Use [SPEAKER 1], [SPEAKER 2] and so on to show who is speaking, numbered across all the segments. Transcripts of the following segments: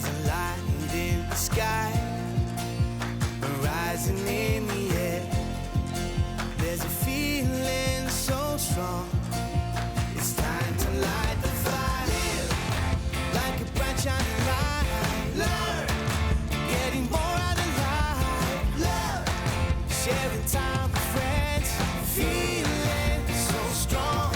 [SPEAKER 1] There's a light in the sky, rising in the air. There's a feeling so strong. It's time to light the fire, like a bright shining light. Learn, getting more out of life. Love, sharing time with friends, feeling so strong.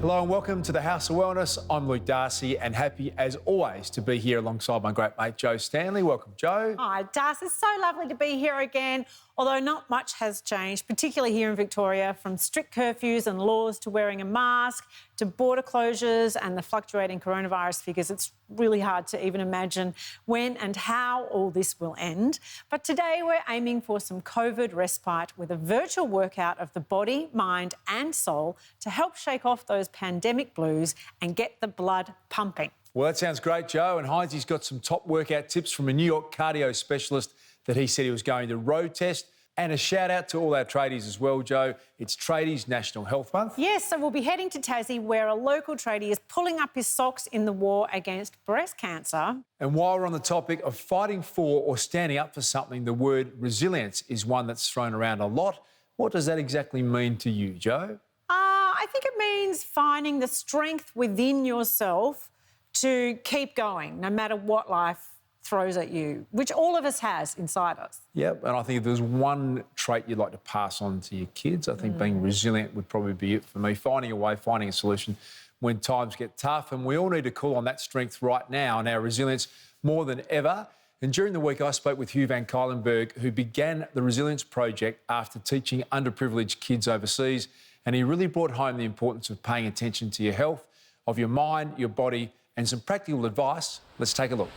[SPEAKER 2] Hello and welcome to the House of Wellness. I'm Luke Darcy and happy as always to be here alongside my great mate Jo Stanley. Welcome, Jo.
[SPEAKER 3] Hi, Darcy. It's so lovely to be here again, although not much has changed, particularly here in Victoria, from strict curfews and laws to wearing a mask to border closures and the fluctuating coronavirus figures. It's really hard to even imagine when and how all this will end. But today we're aiming for some COVID respite with a virtual workout of the body, mind and soul to help shake off those pandemic blues and get the blood pumping.
[SPEAKER 2] Well, that sounds great, Jo. And Hines, he's got some top workout tips from a New York cardio specialist that he said he was going to road test. And a shout out to all our tradies as well, Jo. It's Tradies National Health Month.
[SPEAKER 3] Yes, so we'll be heading to Tassie where a local tradie is pulling up his socks in the war against breast cancer.
[SPEAKER 2] And while we're on the topic of fighting for or standing up for something, the word resilience is one that's thrown around a lot. What does that exactly mean to you, Jo?
[SPEAKER 3] I think it means finding the strength within yourself to keep going, no matter what life throws at you, which all of us has inside us.
[SPEAKER 2] Yep, and I think if there's one trait you'd like to pass on to your kids, I think being resilient would probably be it for me. Finding a way, finding a solution when times get tough. And we all need to call on that strength right now and our resilience more than ever. And during the week, I spoke with Hugh van Cuylenberg, who began the Resilience Project after teaching underprivileged kids overseas. And he really brought home the importance of paying attention to your health, of your mind, your body, and some practical advice. Let's take a look.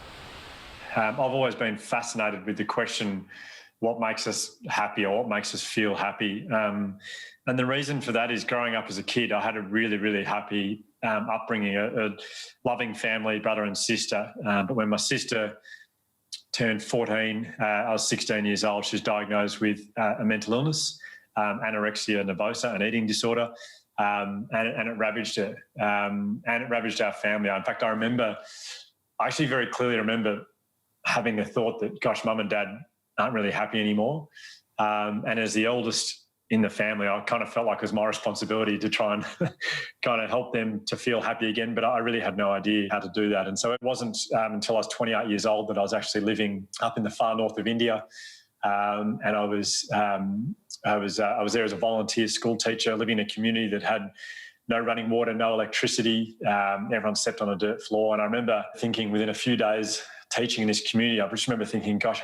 [SPEAKER 4] I've always been fascinated with the question, what makes us happy or what makes us feel happy? And the reason for that is growing up as a kid, I had a really, really happy upbringing, a loving family, brother and sister. But when my sister turned 14, I was 16 years old, she was diagnosed with a mental illness, anorexia nervosa, an eating disorder, and it ravaged her. And it ravaged our family. In fact, I actually very clearly remember having the thought that, gosh, mum and dad aren't really happy anymore. And as the eldest in the family, I kind of felt like it was my responsibility to try and kind of help them to feel happy again. But I really had no idea how to do that. And so it wasn't until I was 28 years old that I was actually living up in the far north of India. And I was there as a volunteer school teacher, living in a community that had no running water, no electricity. Everyone slept on a dirt floor. And I remember thinking within a few days teaching in this community, I just remember thinking, gosh,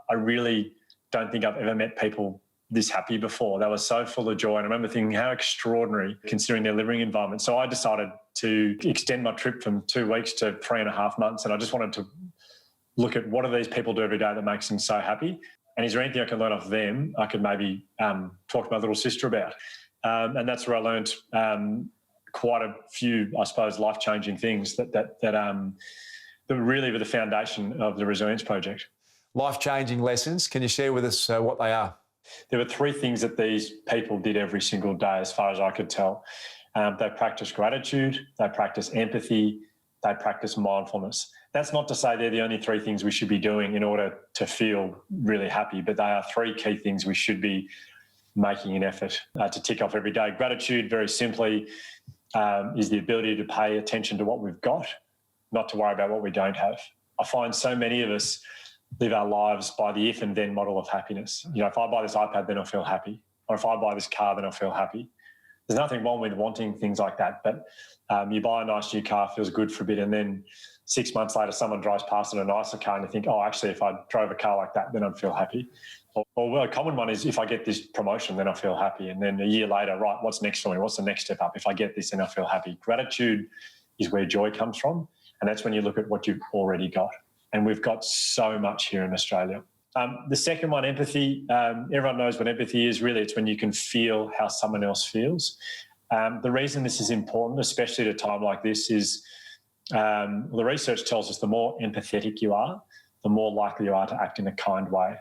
[SPEAKER 4] I really don't think I've ever met people this happy before. They were so full of joy. And I remember thinking how extraordinary considering their living environment. So I decided to extend my trip from 2 weeks to 3.5 months. And I just wanted to look at what do these people do every day that makes them so happy? And is there anything I can learn off them I could maybe talk to my little sister about? And that's where I learned quite a few, I suppose, life-changing things that really were the foundation of the Resilience Project.
[SPEAKER 2] Life-changing lessons. Can you share with us what they are?
[SPEAKER 4] There were 3 things that these people did every single day, as far as I could tell. They practiced gratitude, they practiced empathy, they practiced mindfulness. That's not to say they're the only 3 things we should be doing in order to feel really happy, but they are 3 key things we should be making an effort to tick off every day. Gratitude, very simply, is the ability to pay attention to what we've got, not to worry about what we don't have. I find so many of us live our lives by the if and then model of happiness. You know, if I buy this iPad, then I'll feel happy. Or if I buy this car, then I'll feel happy. There's nothing wrong with wanting things like that, but you buy a nice new car, feels good for a bit, and then 6 months later someone drives past in a nicer car and you think, oh, actually, if I drove a car like that, then I'd feel happy. Or well, a common one is if I get this promotion, then I feel happy. And then a year later, right, what's next for me? What's the next step up? If I get this, then I feel happy. Gratitude is where joy comes from. And that's when you look at what you've already got. And we've got so much here in Australia. The second one, empathy. Everyone knows what empathy is. Really, it's when you can feel how someone else feels. The reason this is important, especially at a time like this, is the research tells us the more empathetic you are, the more likely you are to act in a kind way.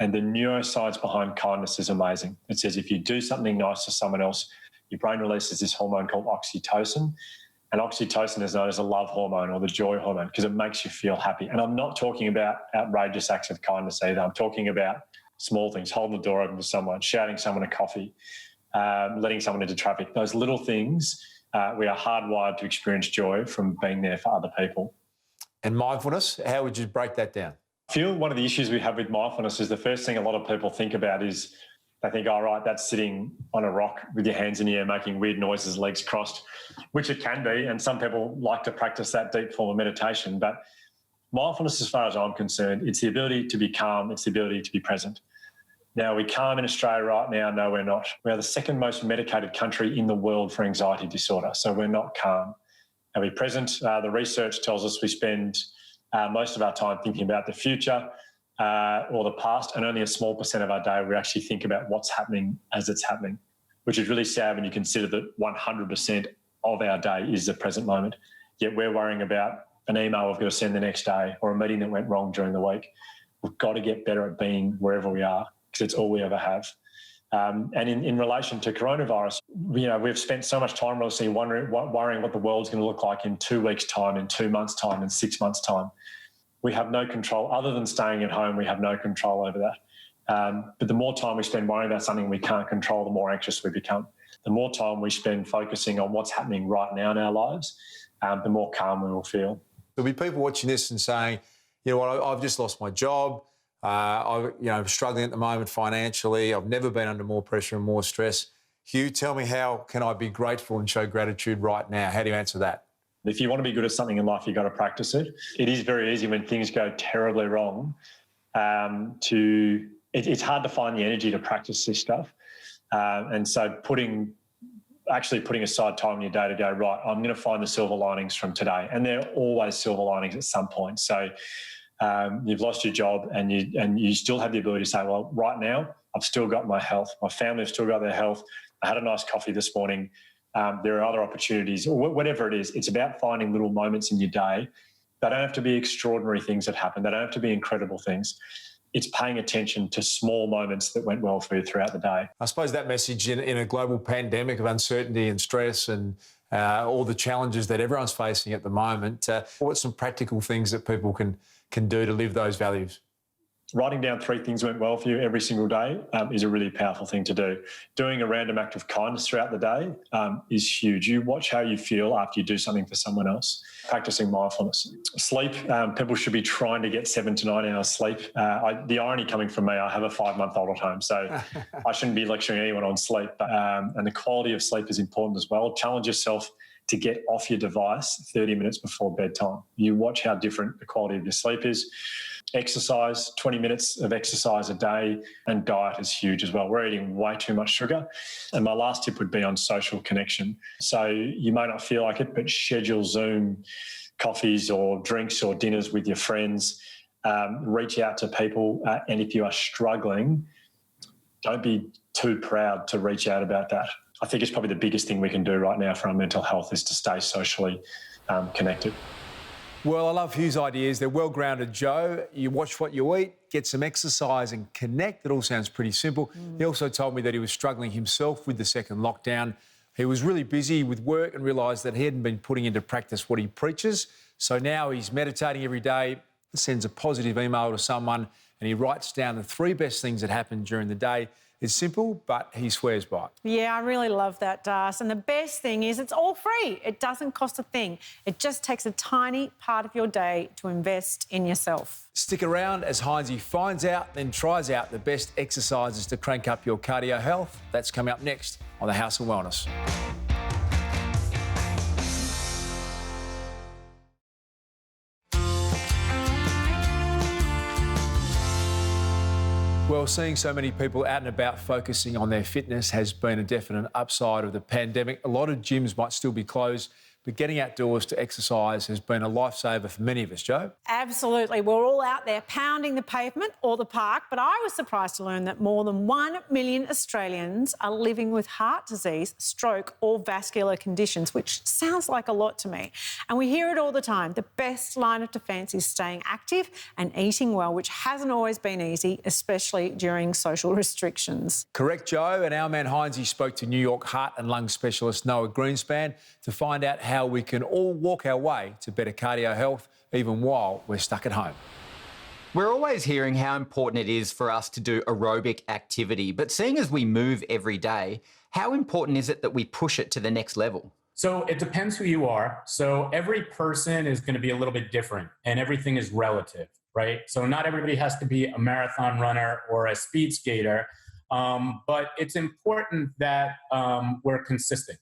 [SPEAKER 4] And the neuroscience behind kindness is amazing. It says if you do something nice to someone else, your brain releases this hormone called oxytocin. And oxytocin is known as a love hormone or the joy hormone because it makes you feel happy. And I'm not talking about outrageous acts of kindness either. I'm talking about small things, holding the door open for someone, shouting someone a coffee, letting someone into traffic. Those little things, we are hardwired to experience joy from being there for other people.
[SPEAKER 2] And mindfulness, how would you break that down?
[SPEAKER 4] I feel one of the issues we have with mindfulness is the first thing a lot of people think about is they think, all right, that's sitting on a rock with your hands in the air making weird noises, legs crossed, which it can be. And some people like to practice that deep form of meditation. But mindfulness, as far as I'm concerned, it's the ability to be calm. It's the ability to be present. Now, are we calm in Australia right now? No, we're not. We are the second most medicated country in the world for anxiety disorder. So we're not calm. Are we present? The research tells us we spend most of our time thinking about the future or the past, and only a small percent of our day we actually think about what's happening as it's happening, which is really sad when you consider that 100% of our day is the present moment. Yet we're worrying about an email we've got to send the next day or a meeting that went wrong during the week. We've got to get better at being wherever we are because it's all we ever have. And in relation to coronavirus, we've spent so much time obviously worrying what the world's going to look like in 2 weeks' time, in 2 months' time, in 6 months' time. We have no control. Other than staying at home, we have no control over that. But the more time we spend worrying about something we can't control, the more anxious we become. The more time we spend focusing on what's happening right now in our lives, the more calm we will feel.
[SPEAKER 2] There'll be people watching this and saying, you know what, I've just lost my job. I'm struggling at the moment financially. I've never been under more pressure and more stress. Hugh, tell me, how can I be grateful and show gratitude right now? How do you answer that?
[SPEAKER 4] If you want to be good at something in life, you've got to practice it. It is very easy when things go terribly wrong it's hard to find the energy to practice this stuff. And so putting aside time in your day to go, right, I'm going to find the silver linings from today. And there are always silver linings at some point. So you've lost your job and you still have the ability to say, well, right now I've still got my health. My family have still got their health. I had a nice coffee this morning. There are other opportunities, or whatever it is. It's about finding little moments in your day. They don't have to be extraordinary things that happen. They don't have to be incredible things. It's paying attention to small moments that went well for you throughout the day.
[SPEAKER 2] I suppose that message in a global pandemic of uncertainty and stress and all the challenges that everyone's facing at the moment, what's some practical things that people can do to live those values?
[SPEAKER 4] Writing down 3 things went well for you every single day is a really powerful thing to do. Doing a random act of kindness throughout the day is huge. You watch how you feel after you do something for someone else. Practicing mindfulness. Sleep, people should be trying to get 7 to 9 hours sleep. The irony coming from me, I have a 5-month-old at home, so I shouldn't be lecturing anyone on sleep. And the quality of sleep is important as well. Challenge yourself to get off your device 30 minutes before bedtime. You watch how different the quality of your sleep is. Exercise, 20 minutes of exercise a day, and diet is huge as well. We're eating way too much sugar. And my last tip would be on social connection. So you may not feel like it, but schedule Zoom coffees or drinks or dinners with your friends. Reach out to people. And if you are struggling, don't be too proud to reach out about that. I think it's probably the biggest thing we can do right now for our mental health is to stay socially connected.
[SPEAKER 2] Well, I love Hugh's ideas. They're well-grounded, Joe. You watch what you eat, get some exercise and connect. It all sounds pretty simple. He also told me that he was struggling himself with the second lockdown. He was really busy with work and realised that he hadn't been putting into practice what he preaches. So now he's meditating every day, sends a positive email to someone, and he writes down the 3 best things that happened during the day. It's simple, but he swears by it.
[SPEAKER 3] Yeah, I really love that, Darcy. And the best thing is it's all free. It doesn't cost a thing. It just takes a tiny part of your day to invest in yourself.
[SPEAKER 2] Stick around as Heinzie finds out, then tries out the best exercises to crank up your cardio health. That's coming up next on The House of Wellness. Well, seeing so many people out and about focusing on their fitness has been a definite upside of the pandemic. A lot of gyms might still be closed, but getting outdoors to exercise has been a lifesaver for many of us, Joe.
[SPEAKER 3] Absolutely. We're all out there pounding the pavement or the park, but I was surprised to learn that more than 1 million Australians are living with heart disease, stroke or vascular conditions, which sounds like a lot to me. And we hear it all the time. The best line of defence is staying active and eating well, which hasn't always been easy, especially during social restrictions.
[SPEAKER 2] Correct, Joe. And our man Heinzie spoke to New York heart and lung specialist Noah Greenspan to find out how we can all walk our way to better cardio health, even while we're stuck at home.
[SPEAKER 5] We're always hearing how important it is for us to do aerobic activity, but seeing as we move every day, how important is it that we push it to the next level?
[SPEAKER 6] So it depends who you are. So every person is going to be a little bit different and everything is relative, right? So not everybody has to be a marathon runner or a speed skater, but it's important that we're consistent.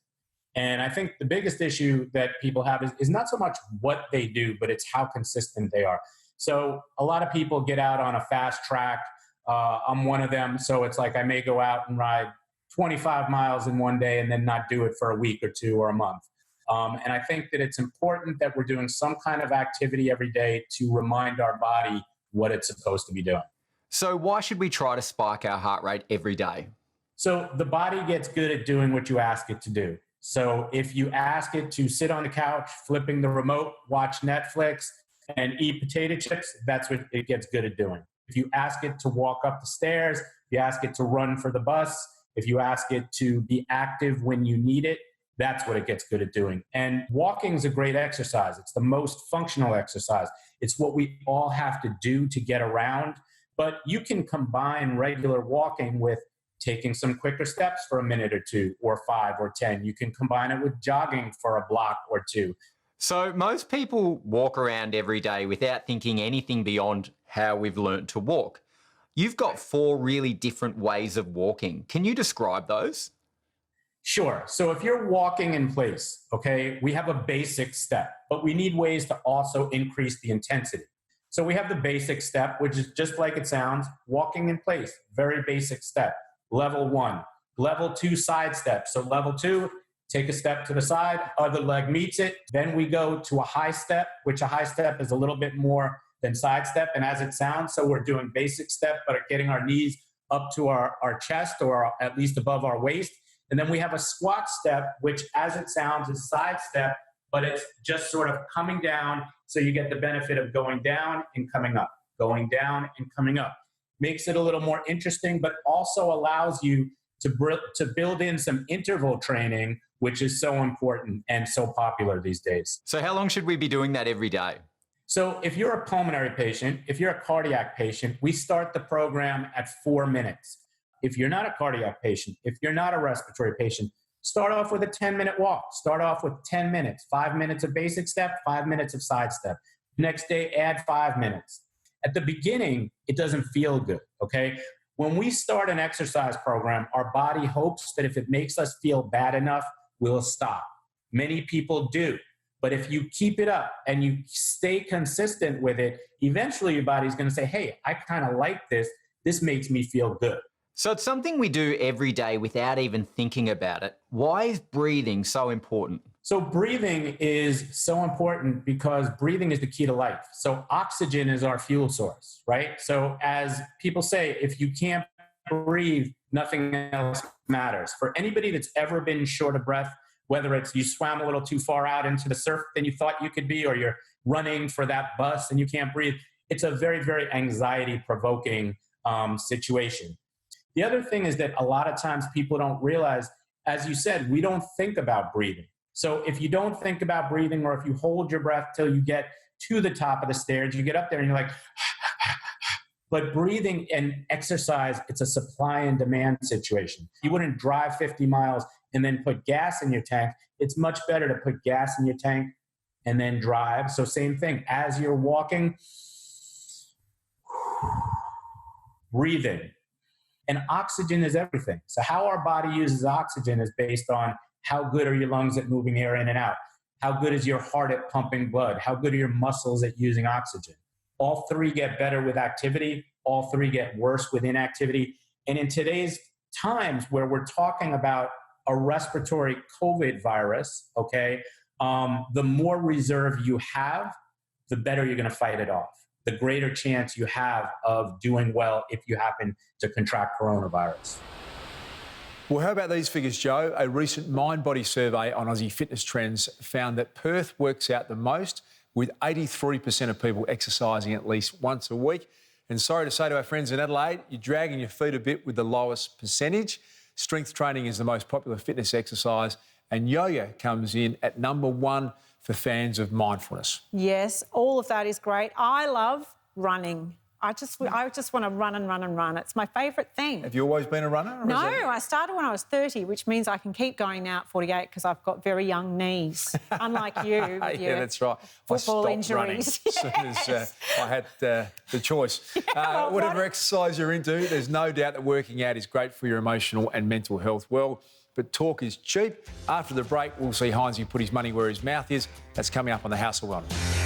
[SPEAKER 6] And I think the biggest issue that people have is not so much what they do, but it's how consistent they are. So a lot of people get out on a fast track. I'm one of them. So it's like I may go out and ride 25 miles in one day and then not do it for a week or two or a month. And I think that it's important that we're doing some kind of activity every day to remind our body what it's supposed to be doing.
[SPEAKER 5] So why should we try to spike our heart rate every day?
[SPEAKER 6] So the body gets good at doing what you ask it to do. So if you ask it to sit on the couch, flipping the remote, watch Netflix, and eat potato chips, that's what it gets good at doing. If you ask it to walk up the stairs, if you ask it to run for the bus, if you ask it to be active when you need it, that's what it gets good at doing. And walking is a great exercise. It's the most functional exercise. It's what we all have to do to get around. But you can combine regular walking with taking some quicker steps for a minute or two, or 5 or 10. You can combine it with jogging for a block or two.
[SPEAKER 5] So most people walk around every day without thinking anything beyond how we've learnt to walk. You've got 4 really different ways of walking. Can you describe those?
[SPEAKER 6] Sure. So if you're walking in place, okay, we have a basic step, but we need ways to also increase the intensity. So we have the basic step, which is just like it sounds, walking in place, very basic step. Level 1. Level 2, side step. So level 2, take a step to the side, other leg meets it. Then we go to a high step, which a high step is a little bit more than side step. And as it sounds, so we're doing basic step, but getting our knees up to our chest or at least above our waist. And then we have a squat step, which as it sounds is side step, but it's just sort of coming down. So you get the benefit of going down and coming up, going down and coming up. Makes it a little more interesting, but also allows you to build in some interval training, which is so important and so popular these days.
[SPEAKER 5] So how long should we be doing that every day?
[SPEAKER 6] So if you're a pulmonary patient, if you're a cardiac patient, we start the program at 4 minutes. If you're not a cardiac patient, if you're not a respiratory patient, start off with a 10-minute walk. Start off with 10 minutes, 5 minutes of basic step, 5 minutes of side step. Next day, add 5 minutes. At the beginning, it doesn't feel good, okay? When we start an exercise program, our body hopes that if it makes us feel bad enough, we'll stop. Many people do. But if you keep it up and you stay consistent with it, eventually your body's going to say, hey, I kind of like this. This makes me feel good.
[SPEAKER 5] So it's something we do every day without even thinking about it. Why is breathing so important?
[SPEAKER 6] So breathing is so important because breathing is the key to life. So oxygen is our fuel source, right? So as people say, if you can't breathe, nothing else matters. For anybody that's ever been short of breath, whether it's you swam a little too far out into the surf than you thought you could be, or you're running for that bus and you can't breathe, it's a very, very anxiety-provoking situation. The other thing is that a lot of times people don't realize, as you said, we don't think about breathing. So if you don't think about breathing, or if you hold your breath till you get to the top of the stairs, you get up there and you're like, but breathing and exercise, it's a supply and demand situation. You wouldn't drive 50 miles and then put gas in your tank. It's much better to put gas in your tank and then drive. So same thing, as you're walking, breathing. And oxygen is everything. So how our body uses oxygen is based on how good are your lungs at moving air in and out? How good is your heart at pumping blood? How good are your muscles at using oxygen? All 3 get better with activity. All 3 get worse with inactivity. And in today's times where we're talking about a respiratory COVID virus, okay, the more reserve you have, the better you're going to fight it off. The greater chance you have of doing well if you happen to contract coronavirus.
[SPEAKER 2] Well, how about these figures, Joe? A recent mind-body survey on Aussie fitness trends found that Perth works out the most, with 83% of people exercising at least once a week. And sorry to say to our friends in Adelaide, you're dragging your feet a bit with the lowest percentage. Strength training is the most popular fitness exercise, And yoga comes in at number 1 for fans of mindfulness.
[SPEAKER 3] Yes, all of that is great. I love running. I just want to run and run and run. It's my favourite thing.
[SPEAKER 2] Have you always been a runner?
[SPEAKER 3] No, I started when I was 30, which means I can keep going now at 48 because I've got very young knees, unlike you with your
[SPEAKER 2] that's right.
[SPEAKER 3] football
[SPEAKER 2] I stopped running
[SPEAKER 3] injuries.
[SPEAKER 2] as soon as I had the choice. Whatever exercise you're into, there's no doubt that working out is great for your emotional and mental health. Well, but talk is cheap. After the break, we'll see Heinzie put his money where his mouth is. That's coming up on the House of Wellness.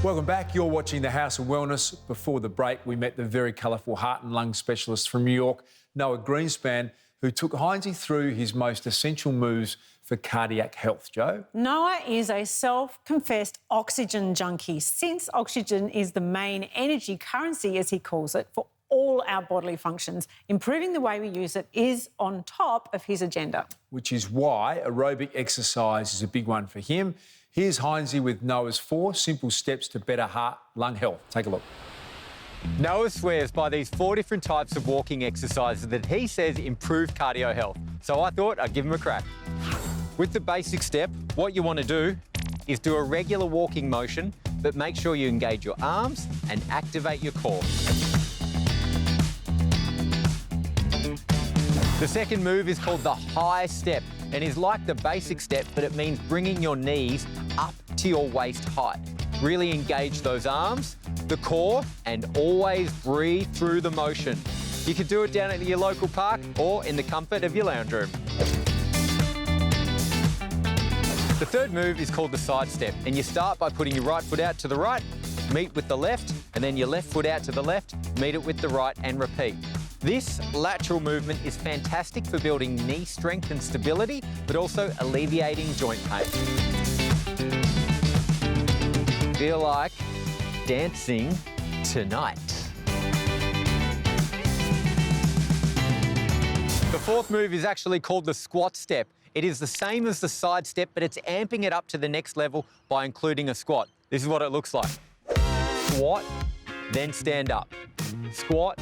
[SPEAKER 2] Welcome back. You're watching the House of Wellness. Before the break, we met the very colourful heart and lung specialist from New York, Noah Greenspan, who took Heinzie through his most essential moves for cardiac health. Joe?
[SPEAKER 3] Noah is a self-confessed oxygen junkie, since oxygen is the main energy currency, as he calls it, for all our bodily functions. Improving the way we use it is on top of his agenda.
[SPEAKER 2] Which is why aerobic exercise is a big one for him. Here's Heinzie with Noah's 4 simple steps to better heart, lung health. Take a look.
[SPEAKER 5] Noah swears by these 4 different types of walking exercises that he says improve cardio health. So I thought I'd give him a crack. With the basic step, what you want to do is do a regular walking motion, but make sure you engage your arms and activate your core. The second move is called the high step and is like the basic step, but it means bringing your knees up to your waist height. Really engage those arms, the core, and always breathe through the motion. You can do it down at your local park or in the comfort of your lounge room. The third move is called the side step, and you start by putting your right foot out to the right, meet with the left, and then your left foot out to the left, meet it with the right, and repeat. This lateral movement is fantastic for building knee strength and stability, but also alleviating joint pain. Feel like dancing tonight. The fourth move is actually called the squat step. It is the same as the side step, but it's amping it up to the next level by including a squat. This is what it looks like. Squat, then stand up. Squat,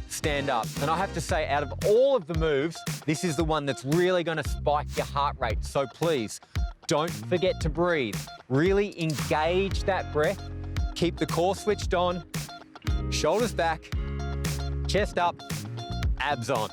[SPEAKER 5] stand up. And I have to say, out of all of the moves, this is the one that's really going to spike your heart rate. So please, don't forget to breathe. Really engage that breath. Keep the core switched on, shoulders back, chest up, abs on.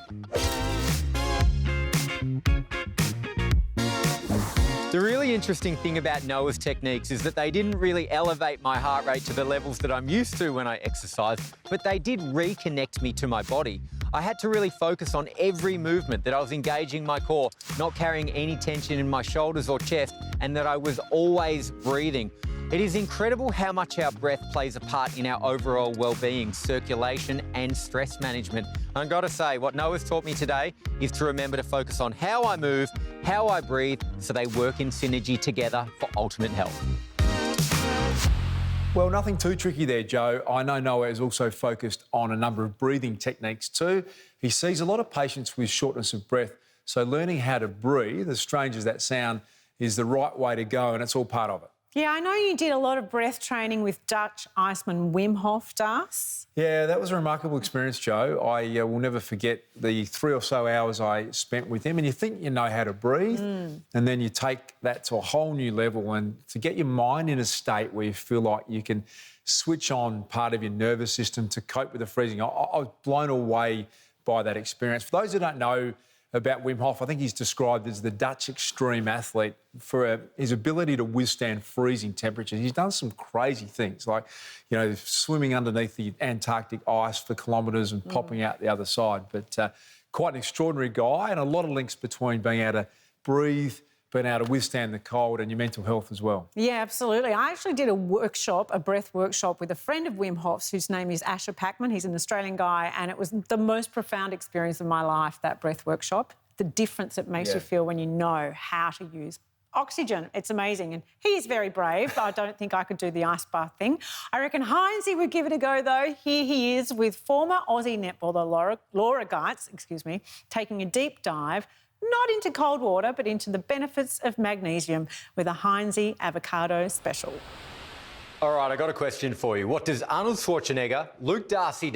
[SPEAKER 5] The really interesting thing about Noah's techniques is that they didn't really elevate my heart rate to the levels that I'm used to when I exercise, but they did reconnect me to my body. I had to really focus on every movement, that I was engaging my core, not carrying any tension in my shoulders or chest, and that I was always breathing. It is incredible how much our breath plays a part in our overall well-being, circulation, and stress management. I've got to say, what Noah's taught me today is to remember to focus on how I move, how I breathe, so they work in synergy together for ultimate health.
[SPEAKER 2] Well, nothing too tricky there, Joe. I know Noah is also focused on a number of breathing techniques too. He sees a lot of patients with shortness of breath, so learning how to breathe, as strange as that sounds, is the right way to go, and it's all part of it.
[SPEAKER 3] Yeah, I know you did a lot of breath training with Dutch Iceman Wim Hof, Darcy.
[SPEAKER 2] Yeah, that was a remarkable experience, Joe. I will never forget the 3 or so hours I spent with him. And you think you know how to breathe, and then you take that to a whole new level, and to get your mind in a state where you feel like you can switch on part of your nervous system to cope with the freezing. I was blown away by that experience. For those who don't know about Wim Hof, I think he's described as the Dutch extreme athlete for his ability to withstand freezing temperatures. He's done some crazy things, like, you know, swimming underneath the Antarctic ice for kilometres and popping out the other side. But quite an extraordinary guy, and a lot of links between being able to breathe, being able to withstand the cold, and your mental health as well.
[SPEAKER 3] Yeah, absolutely. I actually did a workshop, a breath workshop, with a friend of Wim Hof's whose name is Asher Packman. He's an Australian guy, and it was the most profound experience of my life, that breath workshop. The difference it makes you feel when you know how to use oxygen. It's amazing. And he's very brave. I don't think I could do the ice bath thing. I reckon Heinzie would give it a go, though. Here he is with former Aussie netballer Laura Geitz, taking a deep dive, not into cold water, but into the benefits of magnesium with a Heinzie avocado special.
[SPEAKER 5] All right, I got a question for you. What does Arnold Schwarzenegger, Luke Darcy,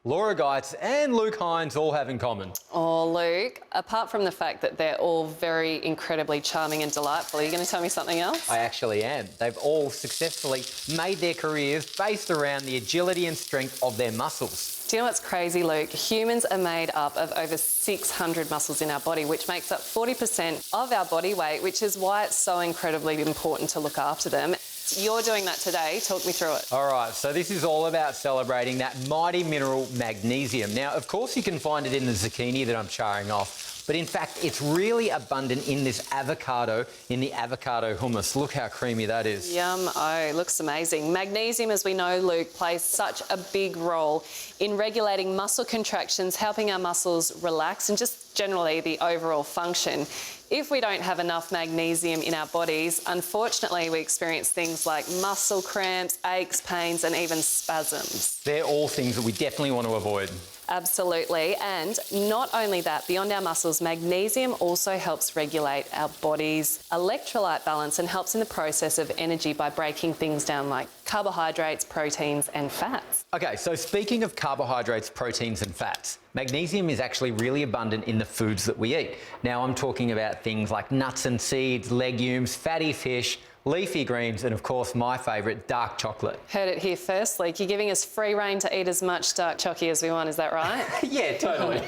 [SPEAKER 5] Laura Geitz and Luke Hines all have in common?
[SPEAKER 7] Oh, Luke, apart from the fact that they're all very incredibly charming and delightful, are you going to tell me something else?
[SPEAKER 5] I actually am. They've all successfully made their careers based around the agility and strength of their muscles.
[SPEAKER 7] Do you know what's crazy, Luke? Humans are made up of over 600 muscles in our body, which makes up 40% of our body weight, which is why it's so incredibly important to look after them. You're doing that today. Talk me through it.
[SPEAKER 5] All right, so this is all about celebrating that mighty mineral magnesium. Now, of course, you can find it in the zucchini that I'm charring off, but in fact, it's really abundant in this avocado, in the avocado hummus. Look how creamy that is.
[SPEAKER 7] Yum, oh, looks amazing. Magnesium, as we know, Luke, plays such a big role in regulating muscle contractions, helping our muscles relax and just generally the overall function. If we don't have enough magnesium in our bodies, unfortunately, we experience things like muscle cramps, aches, pains, and even spasms.
[SPEAKER 5] They're all things that we definitely want to avoid.
[SPEAKER 7] Absolutely. And not only that, beyond our muscles, magnesium also helps regulate our body's electrolyte balance and helps in the process of energy by breaking things down like carbohydrates, proteins, and fats.
[SPEAKER 5] Okay, so speaking of carbohydrates, proteins and fats, magnesium is actually really abundant in the foods that we eat. Now I'm talking about things like nuts and seeds, legumes, fatty fish, leafy greens, and of course my favourite, dark chocolate.
[SPEAKER 7] Heard it here first, Luke. You're giving us free rein to eat as much dark chocolate as we want, is that right?
[SPEAKER 5] Yeah, totally.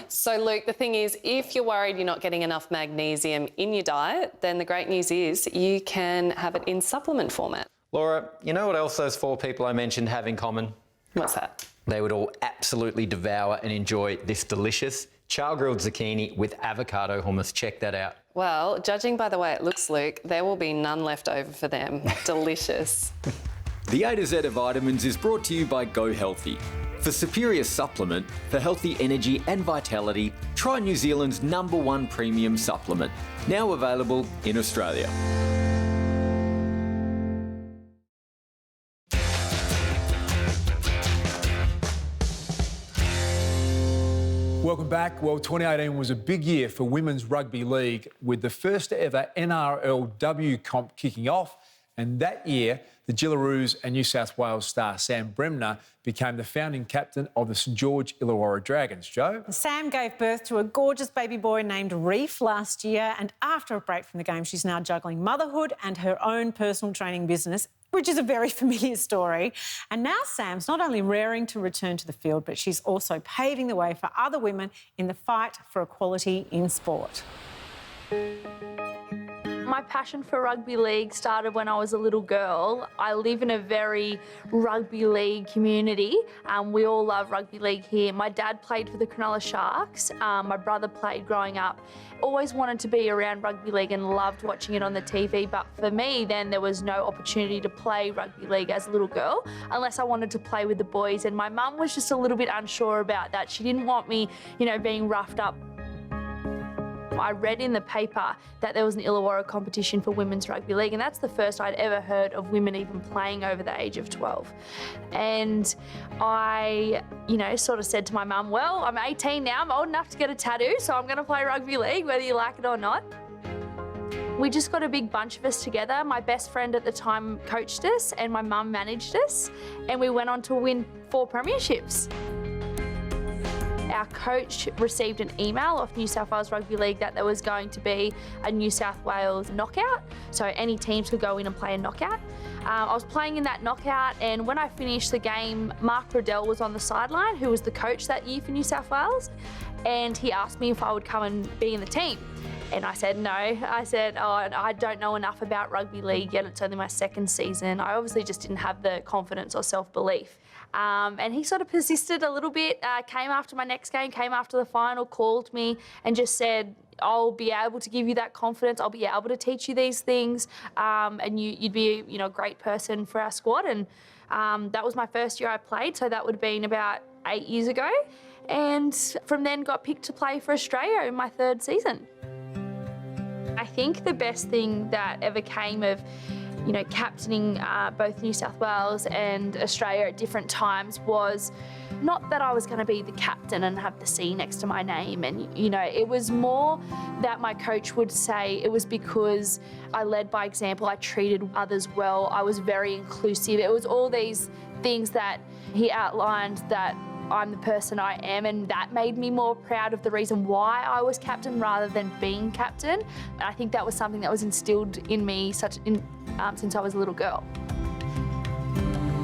[SPEAKER 7] So, Luke, the thing is, if you're worried you're not getting enough magnesium in your diet, then the great news is you can have it in supplement format.
[SPEAKER 5] Laura, you know what else those 4 people I mentioned have in common?
[SPEAKER 7] What's that?
[SPEAKER 5] They would all absolutely devour and enjoy this delicious char-grilled zucchini with avocado hummus. Check that out.
[SPEAKER 7] Well, judging by the way it looks, Luke, there will be none left over for them. Delicious.
[SPEAKER 8] The A to Z of Vitamins is brought to you by Go Healthy. For superior supplement, for healthy energy and vitality, try New Zealand's #1 premium supplement. Now available in Australia.
[SPEAKER 2] Welcome back. Well, 2018 was a big year for Women's Rugby League with the first ever NRLW comp kicking off. And that year, the Jillaroos and New South Wales star Sam Bremner became the founding captain of the St George Illawarra Dragons. Joe?
[SPEAKER 3] Sam gave birth to a gorgeous baby boy named Reef last year, and after a break from the game, she's now juggling motherhood and her own personal training business, which is a very familiar story. And now Sam's not only raring to return to the field, but she's also paving the way for other women in the fight for equality in sport.
[SPEAKER 9] My passion for rugby league started when I was a little girl. I live in a very rugby league community. We all love rugby league here. My dad played for the Cronulla Sharks. My brother played growing up. Always wanted to be around rugby league and loved watching it on the TV. But for me, then there was no opportunity to play rugby league as a little girl unless I wanted to play with the boys. And my mum was just a little bit unsure about that. She didn't want me, being roughed up. I read in the paper that there was an Illawarra competition for women's rugby league, and that's the first I'd ever heard of women even playing over the age of 12. And I, sort of said to my mum, well, I'm 18 now, I'm old enough to get a tattoo, so I'm going to play rugby league, whether you like it or not. We just got a big bunch of us together. My best friend at the time coached us, and my mum managed us, and we went on to win 4 premierships. Our coach received an email off New South Wales Rugby League that there was going to be a New South Wales knockout, so any teams could go in and play a knockout. I was playing in that knockout, and when I finished the game, Mark Riddell was on the sideline, who was the coach that year for New South Wales, and he asked me if I would come and be in the team. And I said no. I said, I don't know enough about rugby league yet. It's only my 2nd season. I obviously just didn't have the confidence or self-belief. And he sort of persisted a little bit, came after my next game, came after the final, called me and just said, I'll be able to give you that confidence. I'll be able to teach you these things. And you'd be, a great person for our squad. And that was my first year I played. So that would have been about 8 years ago. And from then got picked to play for Australia in my 3rd season. I think the best thing that ever came of you know, captaining both New South Wales and Australia at different times was not that I was going to be the captain and have the C next to my name. And, you know, it was more that my coach would say it was because I led by example, I treated others well, I was very inclusive. It was all these things that he outlined that I'm the person I am, and that made me more proud of the reason why I was captain rather than being captain. And I think that was something that was instilled in me since I was a little girl.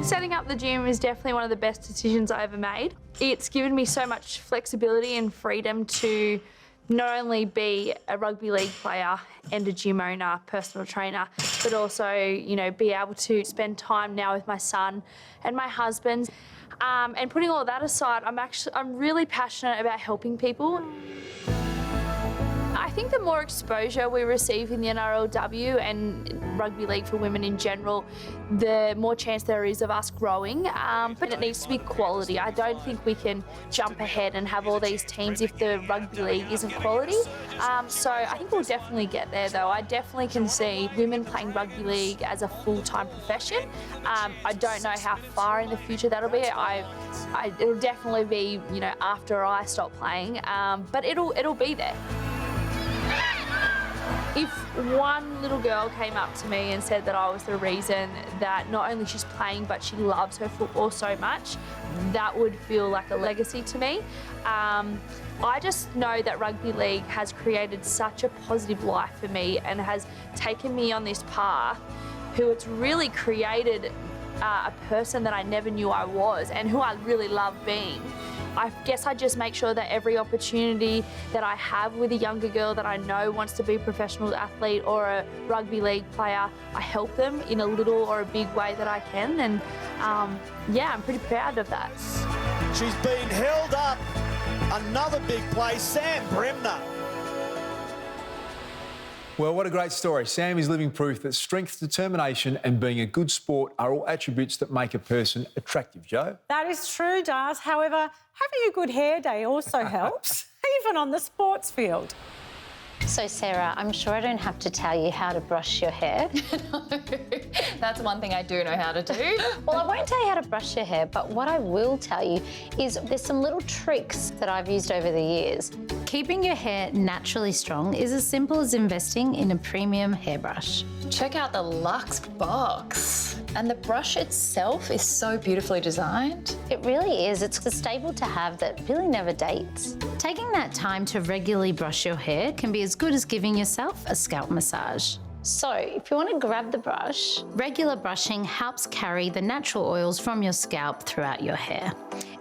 [SPEAKER 9] Setting up the gym is definitely one of the best decisions I ever made. It's given me so much flexibility and freedom to not only be a rugby league player and a gym owner, personal trainer, but also, you know, be able to spend time now with my son and my husband. And putting all that aside, I'm really passionate about helping people. I think the more exposure we receive in the NRLW and rugby league for women in general, the more chance there is of us growing, but it needs to be quality. I don't think we can jump ahead and have all these teams if the rugby league isn't quality. So I think we'll definitely get there though. I definitely can see women playing rugby league as a full-time profession. I don't know how far in the future that'll be. It'll definitely be, you know, after I stop playing, but it'll be there. If one little girl came up to me and said that I was the reason that not only she's playing but she loves her football so much, that would feel like a legacy to me. I just know that rugby league has created such a positive life for me and has taken me on this path, who it's really created a person that I never knew I was and who I really love being. I guess I just make sure that every opportunity that I have with a younger girl that I know wants to be a professional athlete or a rugby league player, I help them in a little or a big way that I can. And yeah, I'm pretty proud of that.
[SPEAKER 1] She's been held up. Another big play, Sam Bremner.
[SPEAKER 2] Well, what a great story. Sam is living proof that strength, determination and being a good sport are all attributes that make a person attractive, Jo.
[SPEAKER 3] That is true, Dars. However, having a good hair day also helps, even on the sports field.
[SPEAKER 10] So, Sarah, I'm sure I don't have to tell you how to brush your hair.
[SPEAKER 11] No, that's one thing I do know how to do.
[SPEAKER 10] Well, I won't tell you how to brush your hair, but what I will tell you is there's some little tricks that I've used over the years. Keeping your hair naturally strong is as simple as investing in a premium hairbrush.
[SPEAKER 11] Check out the Luxe box. And the brush itself is so beautifully designed.
[SPEAKER 10] It really is. It's a staple to have that really never dates. Taking that time to regularly brush your hair can be as good as giving yourself a scalp massage. So, if you want to grab the brush, regular brushing helps carry the natural oils from your scalp throughout your hair.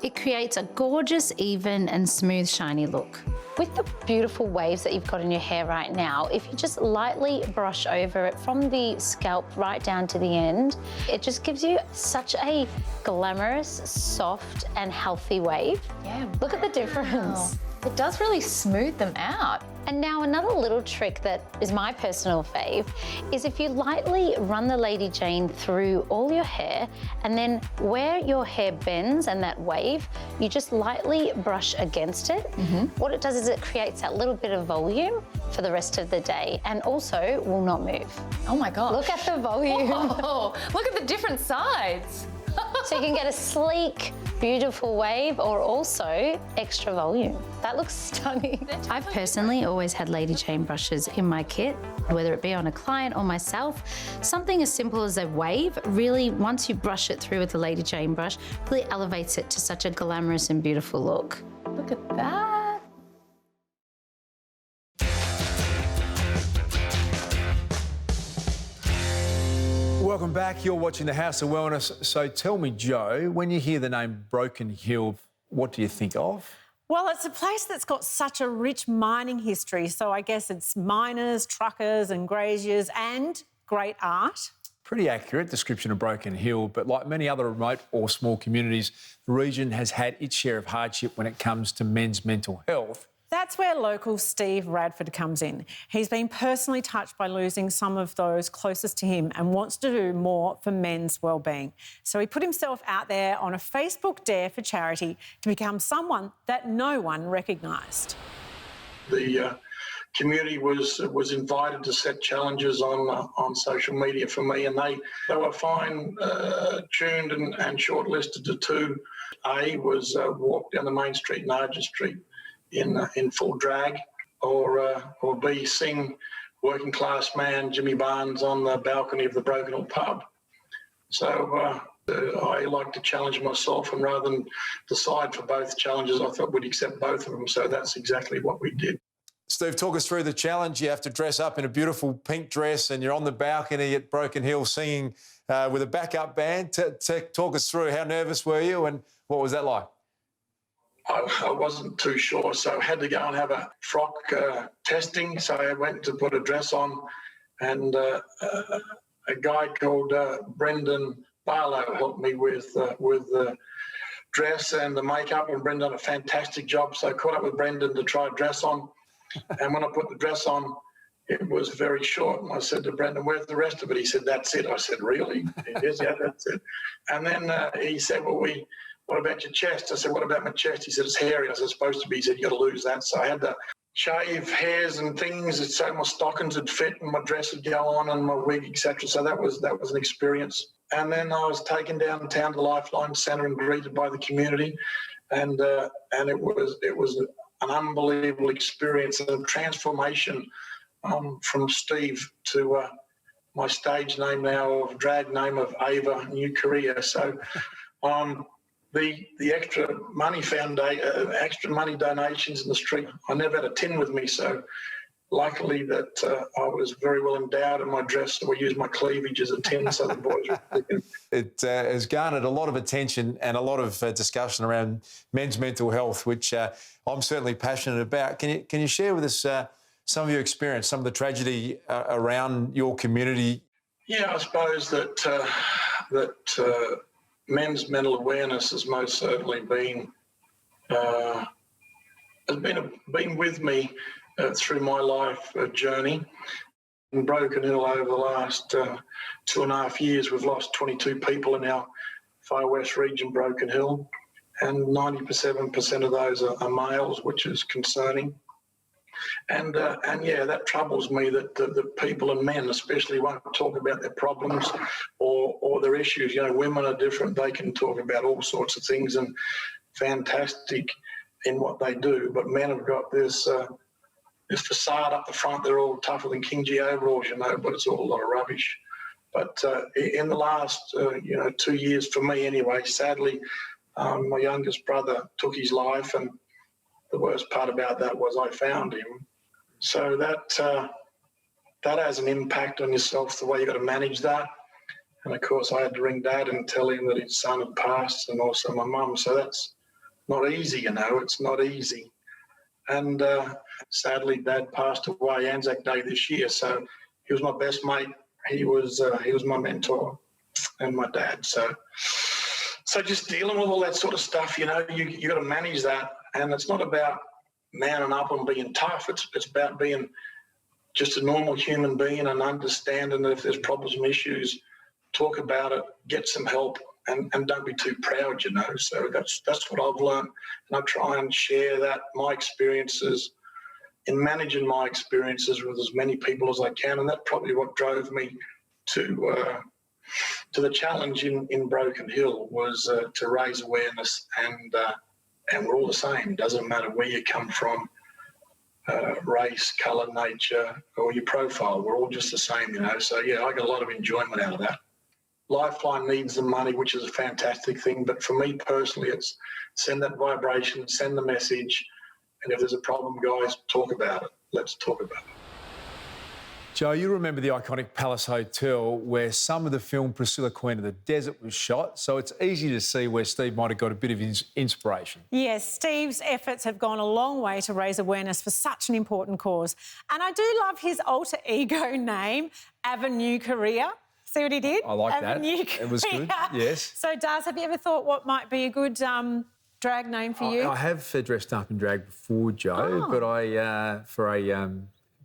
[SPEAKER 10] It creates a gorgeous, even and smooth, shiny look. With the beautiful waves that you've got in your hair right now, if you just lightly brush over it from the scalp right down to the end, it just gives you such a glamorous, soft and healthy wave.
[SPEAKER 11] Yeah,
[SPEAKER 10] look at the difference.
[SPEAKER 11] It does really smooth them out.
[SPEAKER 10] And now another little trick that is my personal fave is if you lightly run the Lady Jane through all your hair and then where your hair bends and that wave, you just lightly brush against it. What it does is it creates that little bit of volume for the rest of the day and also will not move.
[SPEAKER 11] Oh my gosh.
[SPEAKER 10] Look at the volume.
[SPEAKER 11] Whoa, look at the different sides.
[SPEAKER 10] So you can get a sleek, beautiful wave or also extra volume. That looks stunning. I've personally always had Lady Jane brushes in my kit, whether it be on a client or myself. Something as simple as a wave really, once you brush it through with the Lady Jane brush, really elevates it to such a glamorous and beautiful look.
[SPEAKER 11] Look at that.
[SPEAKER 2] Welcome back. You're watching the House of Wellness. So tell me, Jo, when you hear the name Broken Hill, what do you think of?
[SPEAKER 3] Well, it's a place that's got such a rich mining history, so I guess it's miners, truckers and graziers and great art.
[SPEAKER 2] Pretty accurate description of Broken Hill, but like many other remote or small communities, the region has had its share of hardship when it comes to men's mental health.
[SPEAKER 3] That's where local Steve Radford comes in. He's been personally touched by losing some of those closest to him and wants to do more for men's wellbeing. So he put himself out there on a Facebook dare for charity to become someone that no one recognised.
[SPEAKER 12] The community was invited to set challenges on social media for me, and they were fine tuned and shortlisted to two. A was walk down the main street, Nargis Street, in full drag, or B, sing Working Class Man Jimmy Barnes on the balcony of the Broken Hill pub. So I like to challenge myself, and rather than decide for both challenges, I thought we'd accept both of them. So that's exactly what we did.
[SPEAKER 2] Steve, talk us through the challenge. You have to dress up in a beautiful pink dress and you're on the balcony at Broken Hill singing with a backup band. Talk us through, how nervous were you and what was that like?
[SPEAKER 12] I wasn't too sure, so I had to go and have a frock testing. So I went to put a dress on, and a guy called Brendan Barlow helped me with the dress and the makeup, and Brendan done a fantastic job. So I caught up with Brendan to try a dress on, and when I put the dress on, it was very short. And I said to Brendan, "Where's the rest of it?" He said, "That's it." I said, "Really?" It is, yeah, that's it. And then he said, "Well, what about your chest?" I said, "What about my chest?" He said, "It's hairy." I said, "It's supposed to be." He said, "You got to lose that." So I had to shave hairs and things so my stockings would fit and my dress would go on and my wig, etc. So that was an experience. And then I was taken downtown to Lifeline Centre and greeted by the community, and it was an unbelievable experience and a transformation from Steve to my stage name now, or drag name of Ava, new career. So the extra money donations in the street, I never had a tin with me, so luckily that I was very well endowed in my dress, so I used my cleavage as a tin, so the boys were thinking. It has garnered a lot of attention and a lot of discussion around men's mental health, which I'm certainly passionate about. Can you share with us some of your experience, some of the tragedy around your community? Yeah, I suppose that men's mental awareness has most certainly been with me through my life journey. In Broken Hill over the last 2.5 years, we've lost 22 people in our Far West region, Broken Hill, and 97% of those are males, which is concerning. And yeah, that troubles me that the people and men especially won't talk about their problems or their issues. You know, women are different. They can talk about all sorts of things and fantastic in what they do. But men have got this facade up the front. They're all tougher than King G overalls, you know, but it's all a lot of rubbish. But in the last, 2 years, for me anyway, sadly, my youngest brother took his life, and the worst part about that was I found him. So that has an impact on yourself, the way you've got to manage that. And, of course, I had to ring Dad and tell him that his son had passed, and also my mum. So that's not easy, you know. It's not easy. And sadly, Dad passed away Anzac Day this year. So he was my best mate. He was my mentor and my dad. So just dealing with all that sort of stuff, you know, you got to manage that. And it's not about manning up and being tough. It's about being just a normal human being and understanding that if there's problems and issues, talk about it, get some help, and don't be too proud, you know. So that's what I've learned, and I try and share my experiences in managing my experiences with as many people as I can, and that's probably what drove me to the challenge in Broken Hill was to raise awareness, and we're all the same. Doesn't matter where you come from, race, colour, nature, or your profile. We're all just the same, you know. So yeah, I got a lot of enjoyment out of that. Lifeline needs the money, which is a fantastic thing. But for me personally, it's send that vibration, send the message. And if there's a problem, guys, talk about it. Let's talk about it.
[SPEAKER 2] Joe, you remember the iconic Palace Hotel where some of the film Priscilla, Queen of the Desert was shot. So it's easy to see where Steve might have got a bit of inspiration. Yes, Steve's efforts have gone a long way to raise awareness for such an important cause. And I do love his alter ego name, Avenue Career. See what he did? I like Avenue that. Career. It was good, yes. So, Daz, have you ever thought what might be a good drag name for you? I have dressed up in drag before, Joe, but for a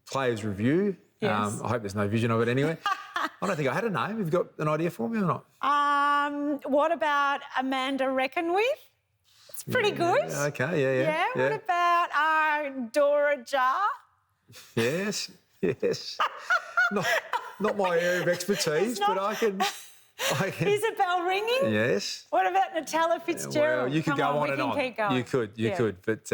[SPEAKER 2] player's review. Yes. I hope there's no vision of it anyway. I don't think I had a name. Have you got an idea for me or not? What about Amanda Reckon With? It's pretty good. Okay, yeah. What about Dora Jar? Yes, yes. not my area of expertise, but I can.
[SPEAKER 3] Is a bell ringing?
[SPEAKER 2] Yes.
[SPEAKER 3] What about Natalia Fitzgerald?
[SPEAKER 2] Well, you could go on and on.
[SPEAKER 3] Keep going.
[SPEAKER 2] You could, but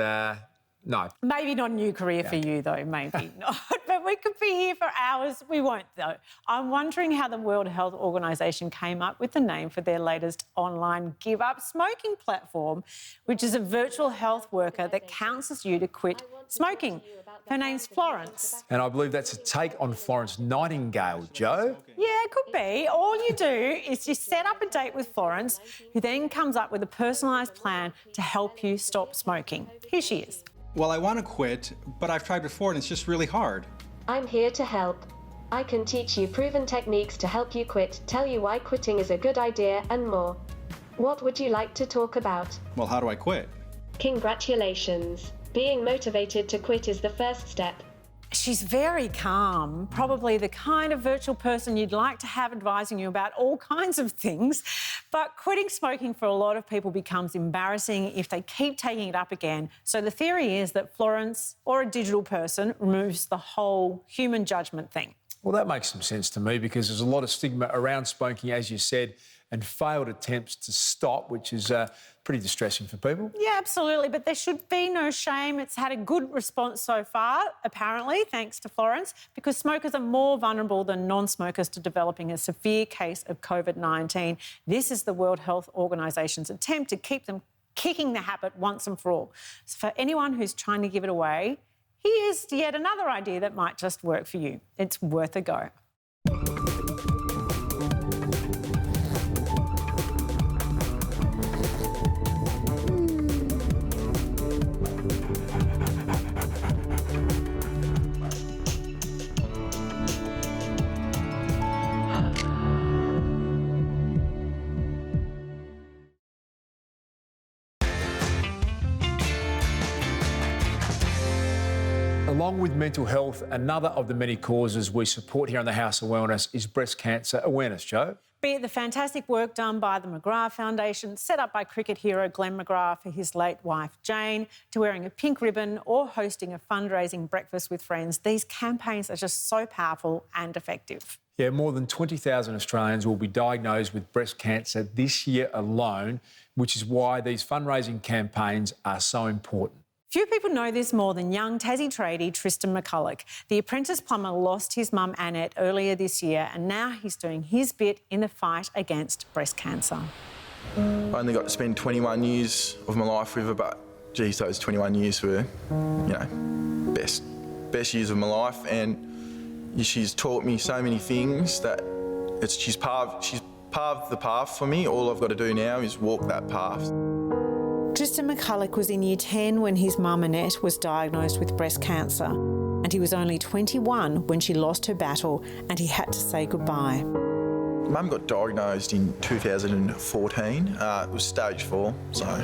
[SPEAKER 2] no.
[SPEAKER 3] Maybe not a new career for you, though, maybe not. But we could be here for hours. We won't, though. I'm wondering how the World Health Organization came up with the name for their latest online give-up smoking platform, which is a virtual health worker that counsels you to quit smoking. Her name's Florence.
[SPEAKER 2] And I believe that's a take on Florence Nightingale, Joe.
[SPEAKER 3] Yeah, it could be. All you do is you set up a date with Florence, who then comes up with a personalised plan to help you stop smoking. Here she is.
[SPEAKER 13] Well, I want to quit, but I've tried before and it's just really hard.
[SPEAKER 14] I'm here to help. I can teach you proven techniques to help you quit, tell you why quitting is a good idea, and more. What would you like to talk about?
[SPEAKER 13] Well, how do I quit?
[SPEAKER 14] Congratulations. Being motivated to quit is the first step.
[SPEAKER 3] She's very calm, probably the kind of virtual person you'd like to have advising you about all kinds of things. But quitting smoking for a lot of people becomes embarrassing if they keep taking it up again. So the theory is that Florence, or a digital person, removes the whole human judgment thing.
[SPEAKER 2] Well, that makes some sense to me because there's a lot of stigma around smoking, as you said, and failed attempts to stop, which is pretty distressing for people.
[SPEAKER 3] Yeah, absolutely, but there should be no shame. It's had a good response so far, apparently, thanks to Florence, because smokers are more vulnerable than non-smokers to developing a severe case of COVID-19. This is the World Health Organization's attempt to keep them kicking the habit once and for all. So for anyone who's trying to give it away, here's yet another idea that might just work for you. It's worth a go.
[SPEAKER 2] Along with mental health, another of the many causes we support here in the House of Wellness is breast cancer awareness, Joe.
[SPEAKER 3] Be it the fantastic work done by the McGrath Foundation, set up by cricket hero Glenn McGrath for his late wife Jane, to wearing a pink ribbon or hosting a fundraising breakfast with friends, these campaigns are just so powerful and effective.
[SPEAKER 2] Yeah, more than 20,000 Australians will be diagnosed with breast cancer this year alone, which is why these fundraising campaigns are so important.
[SPEAKER 3] Few people know this more than young Tassie tradie Tristan McCulloch. The apprentice plumber lost his mum Annette earlier this year, and now he's doing his bit in the fight against breast cancer.
[SPEAKER 15] I only got to spend 21 years of my life with her, but geez, those 21 years were, best years of my life, and she's taught me so many things that she's paved the path for me. All I've got to do now is walk that path.
[SPEAKER 3] Tristan McCulloch was in year 10 when his mum Annette was diagnosed with breast cancer, and he was only 21 when she lost her battle and he had to say goodbye.
[SPEAKER 15] Mum got diagnosed in 2014. It was stage 4, so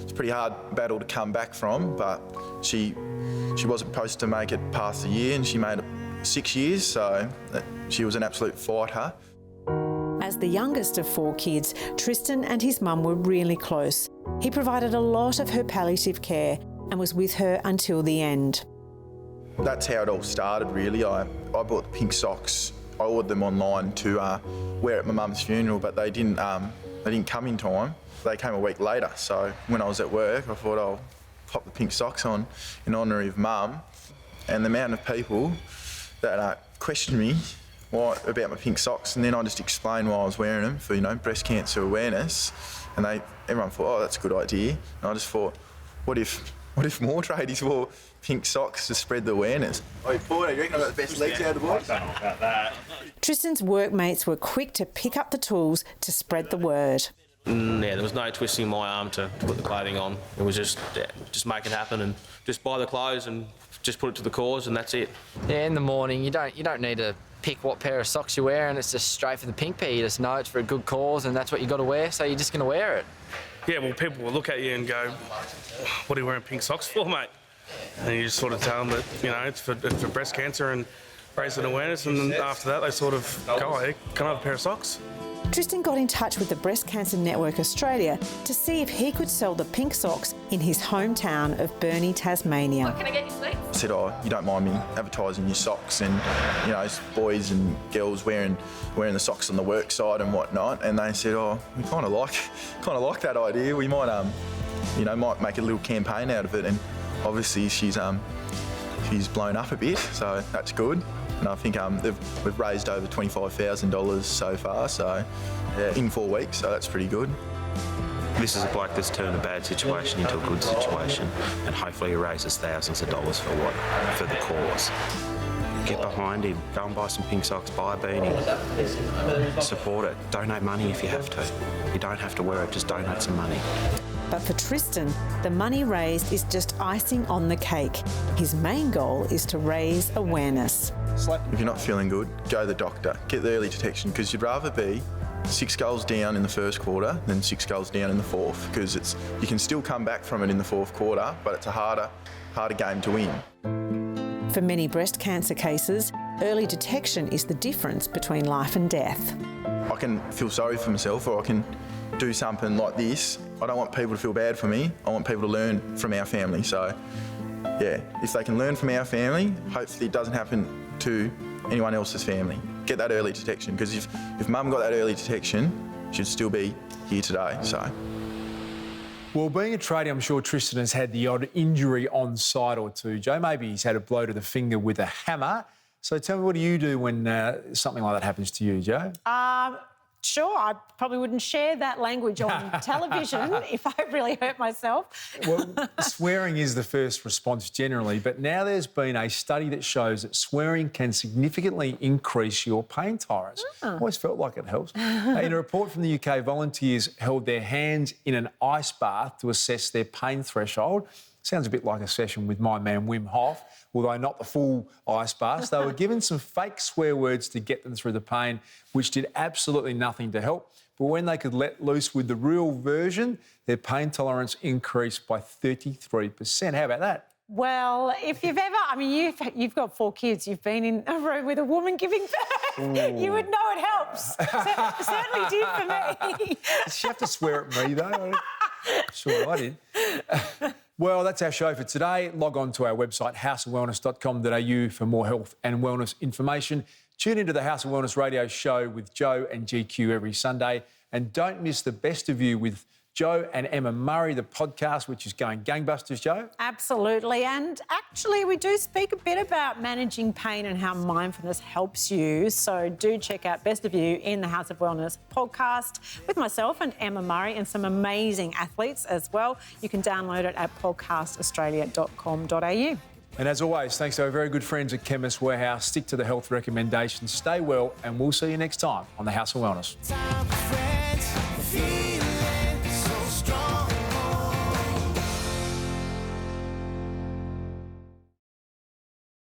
[SPEAKER 15] it's a pretty hard battle to come back from, but she wasn't supposed to make it past the year, and she made it 6 years, so she was an absolute fighter.
[SPEAKER 3] As the youngest of 4 kids, Tristan and his mum were really close. He provided a lot of her palliative care and was with her until the end.
[SPEAKER 15] That's how it all started, really. I bought the pink socks. I ordered them online to wear at my mum's funeral, but they didn't come in time. They came a week later, so when I was at work, I thought I'll pop the pink socks on in honour of Mum. And the amount of people that questioned me about my pink socks, and then I just explained why I was wearing them for, breast cancer awareness, and everyone thought, oh, that's a good idea. And I just thought, what if more tradies wore pink socks to spread the awareness? Oh, boy, you reckon I've got the best legs out of the boys? I don't know about that.
[SPEAKER 3] Tristan's workmates were quick to pick up the tools to spread the word.
[SPEAKER 16] Yeah, there was no twisting my arm to put the clothing on. It was just make it happen and just buy the clothes and just put it to the cause, and that's it.
[SPEAKER 17] Yeah, in the morning you don't need to pick what pair of socks you wear, and it's just straight for the pink pair. You just know it's for a good cause and that's what you got to wear, so you're just going to wear it.
[SPEAKER 18] Yeah, well, people will look at you and go, what are you wearing pink socks for, mate? And you just sort of tell them that, it's for breast cancer and raising awareness, and then after that they sort of go, hey, can I have a pair of socks?
[SPEAKER 3] Tristan got in touch with the Breast Cancer Network Australia to see if he could sell the pink socks in his hometown of Burnie, Tasmania.
[SPEAKER 9] Can I get you sweets?
[SPEAKER 15] I said, oh, you don't mind me advertising your socks and, you know, boys and girls wearing the socks on the work side and whatnot. And they said, oh, we kind of like that idea. We might, might make a little campaign out of it. And obviously she's blown up a bit, so that's good. And I think we've raised over $25,000 so far, so yeah, in 4 weeks, so that's pretty good.
[SPEAKER 19] This is a bloke that's turned a bad situation into a good situation, and hopefully he raises thousands of dollars for the cause. Get behind him, go and buy some pink socks, buy a beanie, support it, donate money if you have to. You don't have to wear it, just donate some money.
[SPEAKER 3] But for Tristan, the money raised is just icing on the cake. His main goal is to raise awareness.
[SPEAKER 15] If you're not feeling good, go to the doctor, get the early detection, because you'd rather be 6 goals down in the first quarter than 6 goals down in the fourth, because you can still come back from it in the fourth quarter, but it's a harder game to win.
[SPEAKER 3] For many breast cancer cases, early detection is the difference between life and death.
[SPEAKER 15] I can feel sorry for myself, or I can do something like this. I don't want people to feel bad for me. I want people to learn from our family. So, yeah, if they can learn from our family, hopefully it doesn't happen to anyone else's family. Get that early detection, because if mum got that early detection, she'd still be here today. So.
[SPEAKER 2] Well, being a tradie, I'm sure Tristan has had the odd injury on site or two. Joe, maybe he's had a blow to the finger with a hammer. So tell me, what do you do when something like that happens to you, Joe?
[SPEAKER 3] Sure, I probably wouldn't share that language on television if I really hurt myself.
[SPEAKER 2] Well, swearing is the first response generally, but now there's been a study that shows that swearing can significantly increase your pain tolerance. I always felt like it helps. In a report from the UK, volunteers held their hands in an ice bath to assess their pain threshold. Sounds a bit like a session with my man Wim Hof, although not the full ice bath. They were given some fake swear words to get them through the pain, which did absolutely nothing to help. But when they could let loose with the real version, their pain tolerance increased by 33%. How about that?
[SPEAKER 3] Well, if you've ever, you've got 4 kids, you've been in a room with a woman giving birth, you would know it helps. Certainly did for me.
[SPEAKER 2] Does she have to swear at me, though? Sure, I did. Well, that's our show for today. Log on to our website, houseofwellness.com.au for more health and wellness information. Tune into the House of Wellness radio show with Joe and GQ every Sunday. And don't miss the Best of You with Joe and Emma Murray, the podcast, which is going gangbusters, Joe.
[SPEAKER 3] Absolutely. And actually, we do speak a bit about managing pain and how mindfulness helps you. So do check out Best of You in the House of Wellness podcast with myself and Emma Murray and some amazing athletes as well. You can download it at podcastaustralia.com.au.
[SPEAKER 2] And as always, thanks to our very good friends at Chemist Warehouse. Stick to the health recommendations, stay well, and we'll see you next time on the House of Wellness.